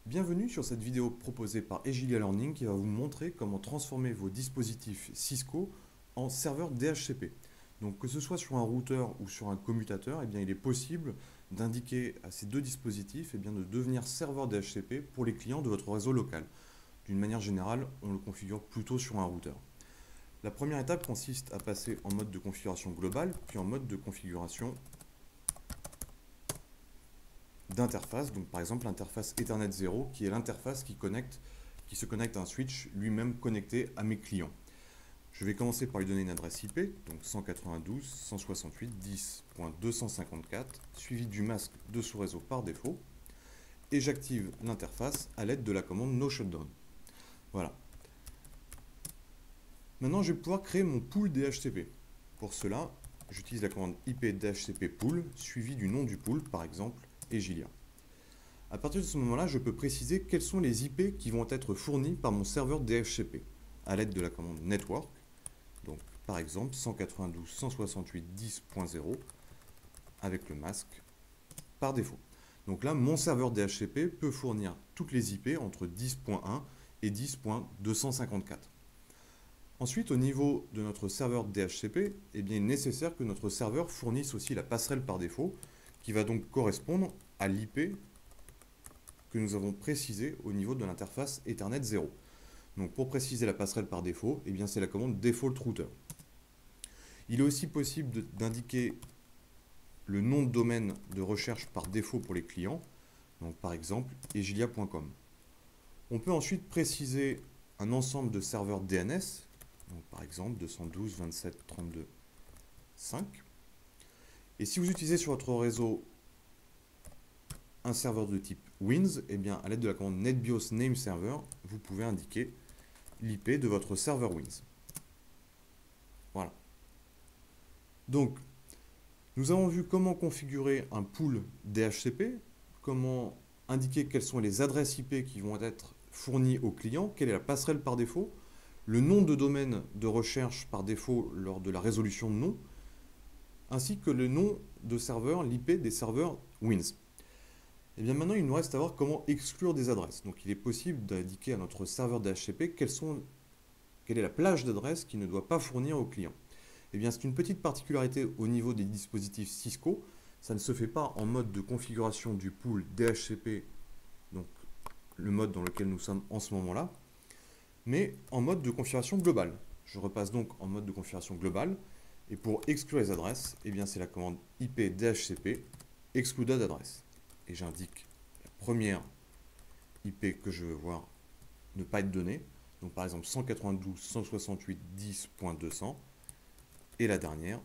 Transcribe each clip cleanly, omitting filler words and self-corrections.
Bienvenue sur cette vidéo proposée par Egilia Learning qui va vous montrer comment transformer vos dispositifs Cisco en serveurs DHCP. Donc que ce soit sur un routeur ou sur un commutateur, eh bien, il est possible d'indiquer à ces deux dispositifs de devenir serveurs DHCP pour les clients de votre réseau local. D'une manière générale, on le configure plutôt sur un routeur. La première étape consiste à passer en mode de configuration globale, puis en mode de configuration d'interface, donc par exemple l'interface Ethernet 0 qui est l'interface qui se connecte à un switch lui-même connecté à mes clients. Je vais commencer par lui donner une adresse IP, donc 192.168.10.254, suivi du masque de sous-réseau par défaut, et j'active l'interface à l'aide de la commande no shutdown. Voilà. Maintenant, je vais pouvoir créer mon pool DHCP. Pour cela, j'utilise la commande IP DHCP pool, suivi du nom du pool, par exemple Egilia. À partir de ce moment-là, je peux préciser quels sont les IP qui vont être fournis par mon serveur DHCP à l'aide de la commande network. Donc, par exemple, 192.168.10.0 avec le masque par défaut. Donc là, mon serveur DHCP peut fournir toutes les IP entre 10.1 et 10.254. Ensuite, au niveau de notre serveur DHCP, il est nécessaire que notre serveur fournisse aussi la passerelle par défaut, qui va donc correspondre à l'IP que nous avons précisé au niveau de l'interface Ethernet 0. Donc pour préciser la passerelle par défaut, c'est la commande default router. Il est aussi possible d'indiquer le nom de domaine de recherche par défaut pour les clients, donc par exemple egilia.com. On peut ensuite préciser un ensemble de serveurs DNS, donc par exemple 212.27.32.5. Et si vous utilisez sur votre réseau un serveur de type Wins, à l'aide de la commande netbios name server, vous pouvez indiquer l'IP de votre serveur Wins. Voilà. Donc, nous avons vu comment configurer un pool DHCP, comment indiquer quelles sont les adresses IP qui vont être fournies aux clients, quelle est la passerelle par défaut, le nom de domaine de recherche par défaut lors de la résolution de nom, ainsi que le nom de serveur, l'IP des serveurs Wins. Maintenant, il nous reste à voir comment exclure des adresses. Donc, il est possible d'indiquer à notre serveur DHCP quelle est la plage d'adresses qu'il ne doit pas fournir au client. C'est une petite particularité au niveau des dispositifs Cisco. Ça ne se fait pas en mode de configuration du pool DHCP, donc le mode dans lequel nous sommes en ce moment-là, mais en mode de configuration globale. Je repasse donc en mode de configuration globale. Et pour exclure les adresses, c'est la commande IP DHCP excluded address. Et j'indique la première IP que je veux voir ne pas être donnée. Donc par exemple 192.168.10.200 et la dernière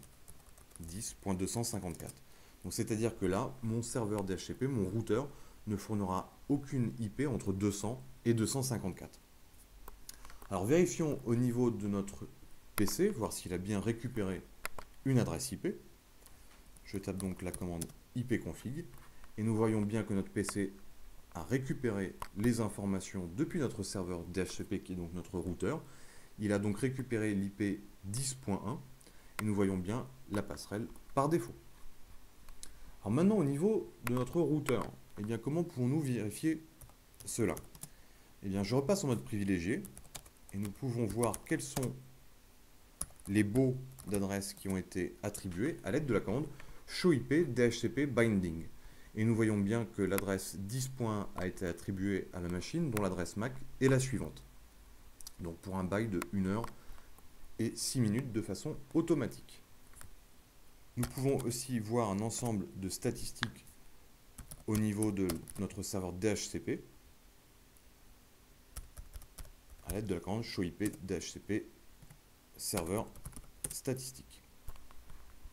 10.254. Donc c'est-à-dire que là, mon serveur DHCP, mon routeur, ne fournira aucune IP entre 200 et 254. Alors vérifions au niveau de notre PC, voir s'il a bien récupéré une adresse IP. Je tape donc la commande ipconfig et nous voyons bien que notre PC a récupéré les informations depuis notre serveur DHCP qui est donc notre routeur. Il a donc récupéré l'IP 10.1 et nous voyons bien la passerelle par défaut. Alors maintenant au niveau de notre routeur, comment pouvons-nous vérifier cela? Je repasse en mode privilégié et nous pouvons voir quels sont les baux d'adresses qui ont été attribués à l'aide de la commande showIP DHCP binding. Et nous voyons bien que l'adresse 10.1 a été attribuée à la machine dont l'adresse MAC est la suivante. Donc pour un bail de 1 heure et 6 minutes de façon automatique. Nous pouvons aussi voir un ensemble de statistiques au niveau de notre serveur DHCP à l'aide de la commande showIP DHCP serveur statistique.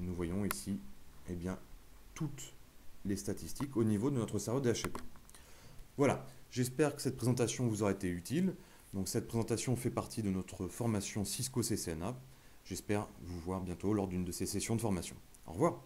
Nous voyons ici toutes les statistiques au niveau de notre serveur DHCP. Voilà, j'espère que cette présentation vous aura été utile. Donc cette présentation fait partie de notre formation Cisco CCNA. J'espère vous voir bientôt lors d'une de ces sessions de formation. Au revoir.